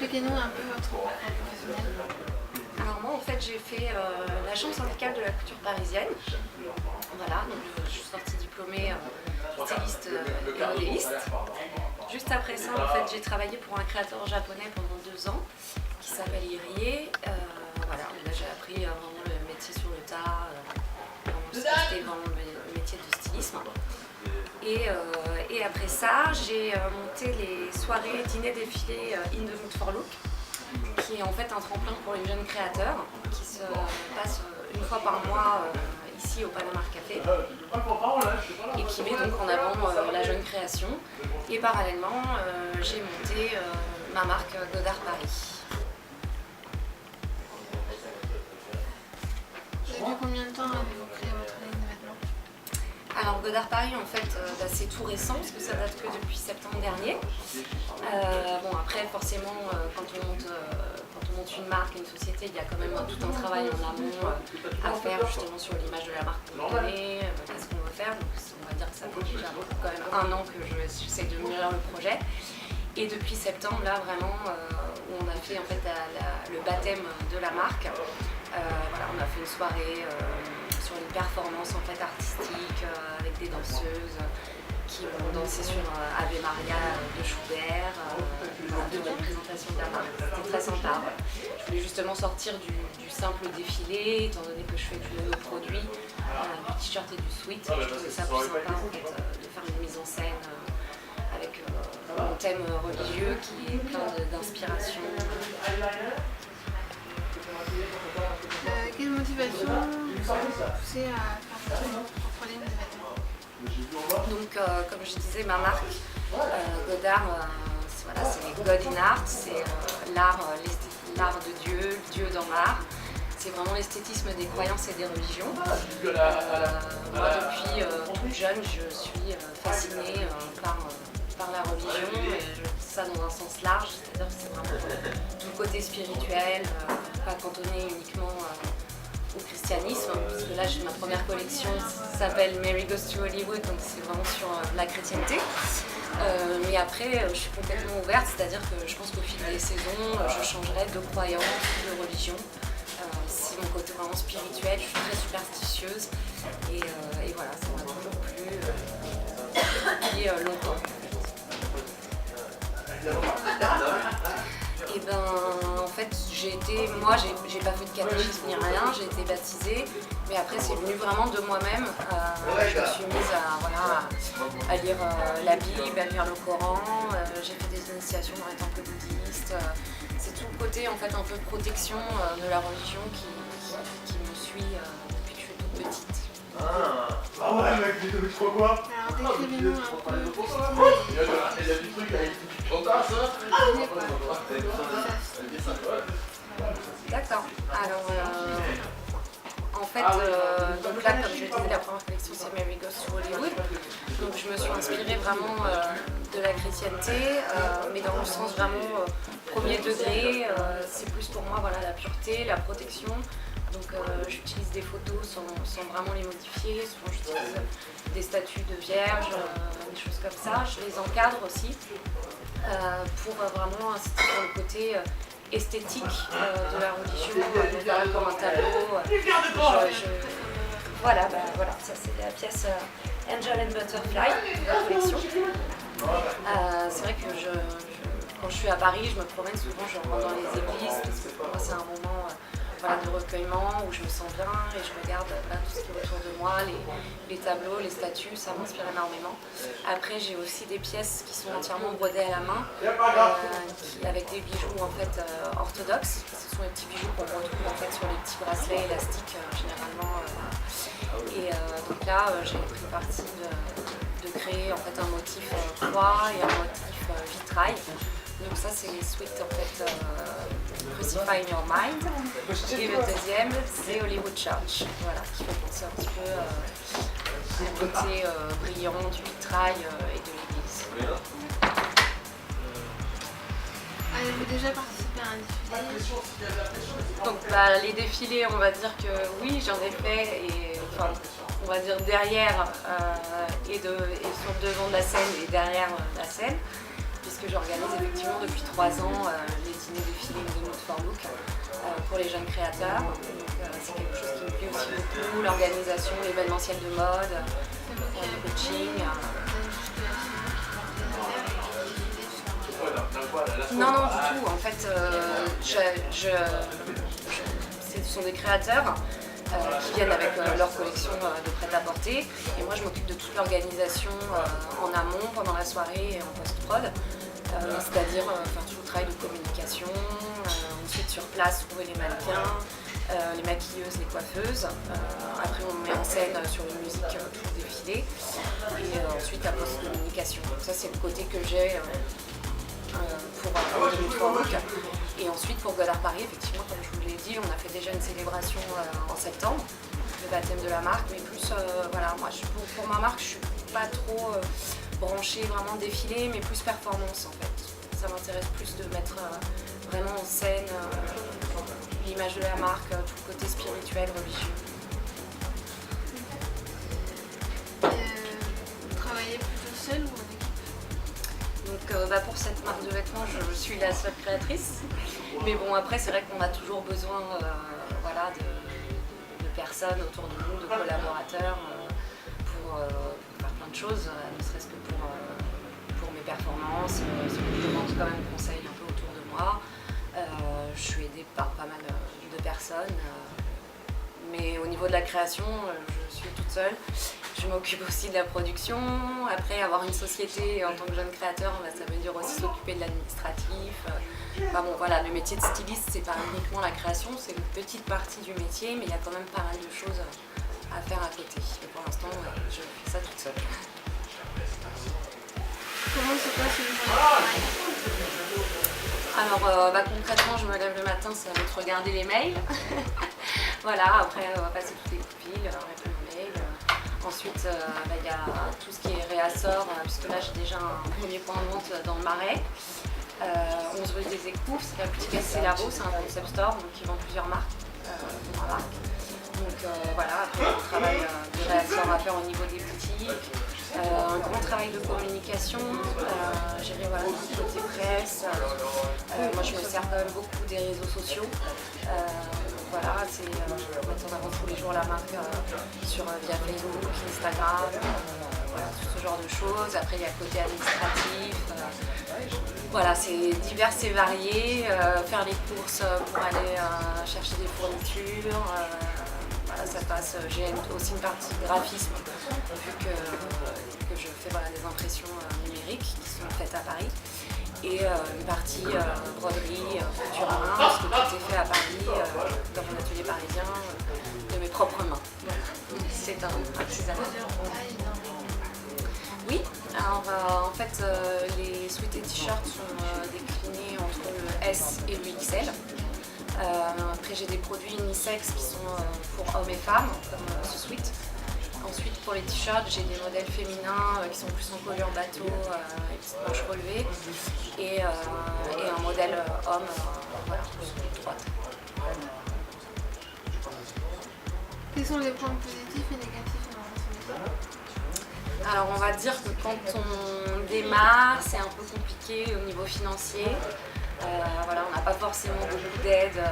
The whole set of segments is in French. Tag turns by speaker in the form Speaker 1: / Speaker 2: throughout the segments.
Speaker 1: expliquez-nous un peu votre parcours professionnel.
Speaker 2: Alors moi en fait j'ai fait la chambre syndicale de la couture parisienne. Voilà, donc je suis sortie diplômée styliste et modéliste. Juste après ça en fait j'ai travaillé pour un créateur japonais pendant 2 ans qui s'appelle Irie. Voilà, là j'ai appris vraiment le métier sur le tas, c'était vraiment le métier de stylisme. Et après ça, j'ai monté les soirées dîner-défilés In the Mood for Look, qui est en fait un tremplin pour les jeunes créateurs, qui se passe une fois par mois ici au Panama Café, et qui met donc en avant la jeune création. Et parallèlement, j'ai monté ma marque Godard Paris.
Speaker 1: Depuis combien de temps avez-vous créé votre ligne de vêtements?
Speaker 2: Alors Godard Paris en fait c'est tout récent parce que ça date que depuis septembre dernier. Bon après forcément quand on monte une marque, une société, il y a quand même tout un travail en amont à faire justement sur l'image de la marque qu'on veut donner, qu'est-ce qu'on veut faire. Donc on va dire que ça fait déjà quand même 1 an que j'essaie de mûrir le projet. Et depuis septembre là vraiment où on a fait en fait le baptême de la marque. Voilà, on a fait une soirée sur une performance en fait artistique avec des danseuses qui ont dansé sur Ave Maria de Schubert, de la présentation de la marque. C'était très sympa. Je voulais justement sortir du simple défilé, étant donné que je fais du monoproduit, du t-shirt et du sweat. Je trouvais ça plus sympa en fait, de faire une mise en scène avec un thème religieux qui est plein d'inspiration.
Speaker 1: Quelle motivation vous a poussé à faire votre propre ligne de vêtements?
Speaker 2: Donc, comme je disais, ma marque Godard, voilà, c'est God in Art, c'est l'art de Dieu, Dieu dans l'art. C'est vraiment l'esthétisme des croyances et des religions. Moi, depuis toute jeune, je suis fascinée par la religion, et je dis ça dans un sens large, c'est-à-dire que c'est vraiment tout le côté spirituel, pas cantonné uniquement au christianisme, parce que là j'ai ma première collection qui s'appelle Mary Goes to Hollywood, donc c'est vraiment sur la chrétienté. Mais après je suis complètement ouverte, c'est-à-dire que je pense qu'au fil des saisons je changerai de croyance, de religion. C'est mon côté vraiment spirituel, je suis très superstitieuse et voilà, ça m'a toujours plu depuis longtemps. Et ben en fait moi j'ai pas fait de catéchisme ni rien, j'ai été baptisée, mais après c'est venu vraiment de moi-même. Je me suis mise à lire la Bible, à lire le Coran, j'ai fait des initiations dans les temples bouddhistes. C'est tout le côté en fait un peu de protection de la religion qui me suit depuis que je suis toute petite.
Speaker 3: Ah ouais mec, tu crois quoi?
Speaker 1: Alors décrivez-nous un peu
Speaker 3: Il y a du truc avec une chantasse, hein?
Speaker 2: D'accord. Alors en fait, donc là comme je le disais, la première collection c'est Mary Goes to Hollywood. Donc je me suis inspirée vraiment de la chrétienté, mais dans le sens vraiment premier degré. C'est plus pour moi voilà, la pureté, la protection. Donc j'utilise des photos sans vraiment les modifier, souvent j'utilise des statues de vierges, des choses comme ça. Je les encadre aussi pour vraiment insister sur le côté esthétique de la religion, donc, comme un tableau. Voilà, ça c'est la pièce Angel and Butterfly de la collection. C'est vrai que quand je suis à Paris, je me promène souvent, je rentre dans les églises, parce que pour moi c'est un moment de recueillement où je me sens bien et je regarde tout ce qui est autour de moi, les tableaux, les statues, ça m'inspire énormément. Après j'ai aussi des pièces qui sont entièrement brodées à la main, avec des bijoux en fait orthodoxes. Ce sont les petits bijoux qu'on retrouve en fait sur les petits bracelets élastiques généralement. Et donc là j'ai pris le parti de créer en fait un motif croix et un motif vitrail. Donc ça c'est les suites en fait Crucify in Your Mind, et le deuxième c'est Hollywood Church, voilà, qui fait penser un petit peu au côté brillant du vitrail et de l'église.
Speaker 1: Avez-vous déjà participé à un défilé?
Speaker 2: Donc les défilés, on va dire que oui, j'en ai fait, et enfin on va dire derrière et sur le devant de la scène et derrière la scène, puisque j'organise effectivement depuis 3 ans les des défilés de Mood for Look pour les jeunes créateurs. Donc c'est quelque chose qui me plaît aussi beaucoup, l'organisation, l'événementiel de mode, le coaching. Non, non, du tout. En fait, ce sont des créateurs qui viennent avec leur collection de prêt-à-porter. Et moi, je m'occupe de toute l'organisation en amont, pendant la soirée et en post-prod. C'est-à-dire faire tout le travail de communication, ensuite sur place, trouver les mannequins, les maquilleuses, les coiffeuses. Après, on met en scène sur une musique tout le défilé. Et ensuite, la post-communication. Donc ça, c'est le côté que j'ai pour le Mood for Look. Et ensuite pour Godard Paris, effectivement, comme je vous l'ai dit, on a fait déjà une célébration en septembre, le baptême de la marque, mais plus, voilà, moi pour ma marque, je suis pas trop branchée vraiment défilé, mais plus performance en fait. Ça m'intéresse plus de mettre vraiment en scène l'image de la marque, tout le côté spirituel, religieux.
Speaker 1: Vous travaillez plutôt seul ou en équipe?
Speaker 2: Donc pour cette marque de vêtements, je suis la seule créatrice. Mais bon, après, c'est vrai qu'on a toujours besoin voilà, de personnes autour de nous, de collaborateurs pour faire plein de choses, ne serait-ce que pour mes performances. Je demande quand même conseil un peu autour de moi. Je suis aidée par pas mal de personnes. Mais au niveau de la création, je suis toute seule. Je m'occupe aussi de la production. Après, avoir une société en tant que jeune créateur, ça veut dire aussi s'occuper de l'administratif. Enfin bon, voilà, le métier de styliste, c'est pas uniquement la création, c'est une petite partie du métier, mais il y a quand même pas mal de choses à faire à côté. Et pour l'instant, je fais ça toute seule.
Speaker 1: Comment se passe une journée de travail?
Speaker 2: Alors concrètement, je me lève le matin, ça va être regarder les mails. Voilà, après on va passer toutes les coups de fil, répondre aux mails. Ensuite, il y a tout ce qui est réassort, puisque là j'ai déjà un premier point de vente dans le Marais. 11 rue des Écoufs, c'est la boutique Escelaro, c'est un concept store donc qui vend plusieurs marques pour ma marque. Donc voilà, après un travail de réassort à faire au niveau des boutiques. Un grand travail de communication, gérer voilà, tout le côté presse. Moi je me sers quand même beaucoup des réseaux sociaux. Voilà, c'est mettre en avant tous les jours la marque via Facebook, Instagram, voilà, tout ce genre de choses. Après il y a le côté administratif. Voilà, c'est divers et varié. Faire les courses pour aller chercher des fournitures. Voilà, ça passe. J'ai aussi une partie graphisme, vu que je fais voilà, des impressions numériques qui sont faites à Paris. Et une partie broderie, couture à main, parce que tout est fait à Paris, dans mon atelier parisien, de mes propres mains. C'est un artisanat. Oui, alors en fait les sweats et t-shirts sont déclinés entre le S et le XL. Après j'ai des produits unisex qui sont pour hommes et femmes, comme ce sweat. Ensuite pour les t-shirts, j'ai des modèles féminins qui sont plus en colure bateau et petites manches relevées. Et un modèle homme, voilà, sur droite.
Speaker 1: Quels sont les points positifs et négatifs dans ce métier?
Speaker 2: Alors on va dire que quand on démarre, c'est un peu compliqué au niveau financier. Voilà, on n'a pas forcément beaucoup d'aide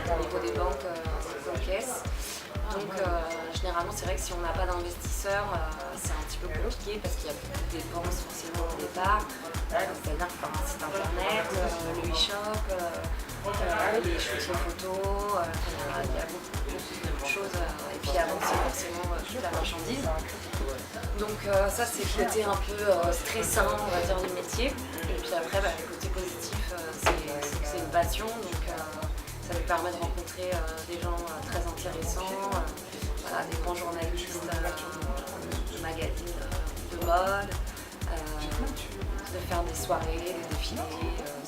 Speaker 2: au niveau des banques aux caisses. Donc généralement c'est vrai que si on n'a pas d'investisseurs, c'est un petit peu compliqué parce qu'il y a beaucoup de dépenses forcément au départ. C'est-à-dire faire un site internet, le e-shop, les shootings photos, il y a beaucoup de choses. Et puis avant c'est forcément toute la marchandise. Donc ça c'est le côté un peu stressant on va dire du métier. Et puis après le côté positif c'est que c'est une passion. Donc, ça nous permet de rencontrer des gens très intéressants, voilà, des grands journalistes de magazines de mode, de faire des soirées, des défilés.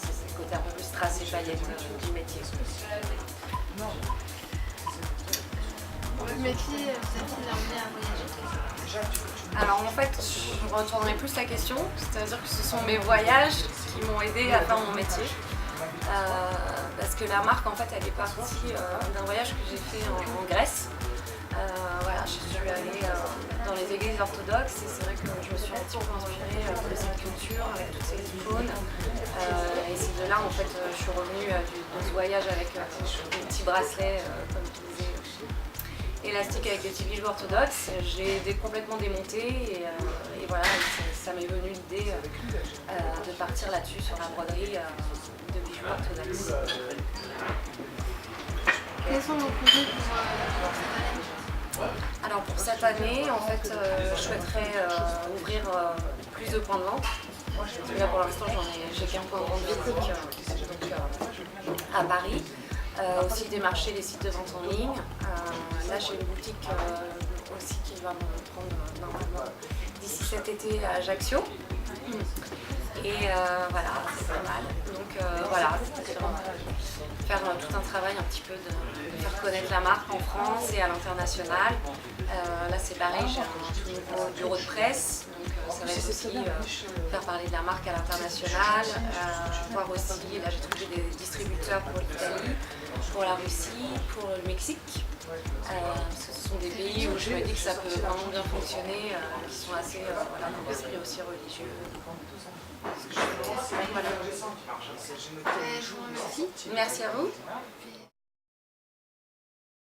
Speaker 2: C'est le côté un peu plus strass et paillettes du métier.
Speaker 1: Votre métier vous a-t-il amené à voyager?
Speaker 2: Alors en fait, je retournerai plus la question, c'est-à-dire que ce sont mes voyages qui m'ont aidé à faire mon métier. Parce que la marque en fait elle est partie d'un voyage que j'ai fait en Grèce Voilà, je suis allée dans les églises orthodoxes et c'est vrai que je me suis un petit peu inspirée de cette culture avec toutes ces icônes. Et c'est de là en fait je suis revenue de ce voyage avec des petits bracelets, comme tu disais, élastiques avec des petits bijoux orthodoxes. J'ai complètement démonté et voilà, ça m'est venu l'idée de partir là-dessus sur la broderie de bijoux orthodoxes.
Speaker 1: Quels sont vos projets pour cette année?
Speaker 2: Alors pour cette année, en fait, je souhaiterais ouvrir plus de points de vente. Parce que là pour l'instant, j'ai qu'un point de vente physique à Paris. Aussi démarcher les sites de vente en ligne. Là j'ai une boutique aussi qui va me prendre normalement d'ici cet été à Ajaccio. Et voilà, c'est pas mal. Donc voilà, c'est-à-dire faire tout un travail un petit peu de faire connaître la marque en France et à l'international. Là c'est pareil, j'ai un nouveau bureau de presse, donc ça va être aussi faire parler de la marque à l'international, voir aussi, là j'ai trouvé des distributeurs pour l'Italie, pour la Russie, pour le Mexique. Parce que ce sont des pays où je me dis que ça peut vraiment bien fonctionner, qui sont assez voilà, dans l'esprit aussi religieux. Voilà.
Speaker 1: Je vous remercie.
Speaker 2: Merci à vous.
Speaker 1: Puis,